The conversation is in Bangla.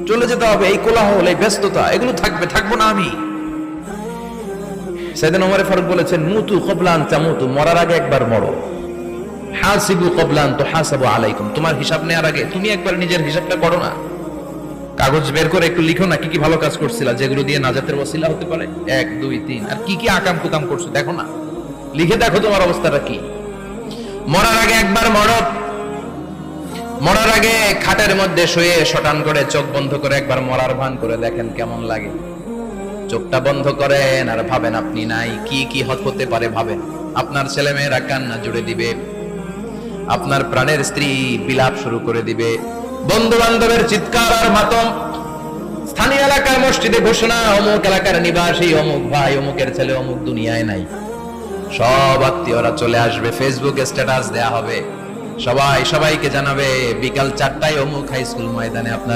চলে যেতে হবে। এই কোলাহল, এই ব্যস্ততা, এগুলো থাকবে, থাকবো না আমি। সাইয়েদনা ওমর ফারুক বলেছেন, মুতু ক্বাবলা আন তামুতু, মরার আগে একবার মরো। হাসিবু ক্বাবলা আন তুহাসাবু আলাইকুম, তোমার হিসাব নেওয়ার আগে তুমি একবার নিজের হিসাবটা করো না। কাগজ বের করে একটু লিখো না, কি কি ভালো কাজ করছিলা, যেগুলো দিয়ে নাজাতের ওসিলা হতে পারে। 1 2 3, আর কি কি আকাম কুকাম করছো দেখো না, লিখে দেখো তোমার অবস্থাটা কি। মরার আগে একবার মরো। মরার আগে খাটের মধ্যে শুয়ে শটান করে চোখ বন্ধ করে একবার মরার ভান করে দেখেন কেমন লাগে। চোখটা বন্ধ করেন আর ভাবেন আপনি নাই, কি কি হতে পারে ভাবেন। আপনার ছেলে মেয়েরা কান্না জুড়ে দিবে, আপনার প্রাণের স্ত্রী বিলাপ শুরু করে দিবে, বন্ধু বান্ধবের চিৎকার আর মাতম, স্থানীয় এলাকার মসজিদে ঘোষণা, অমুক এলাকার নিবাসী অমুক ভাই, অমুকের ছেলে অমুক দুনিয়ায় নাই। সব আত্মীয়রা চলে আসবে, ফেসবুকে স্ট্যাটাস দেয়া হবে, সবাই সবাইকে জানাবে বিকাল 4টায় অমুক হাই স্কুল ময়দানে আপনার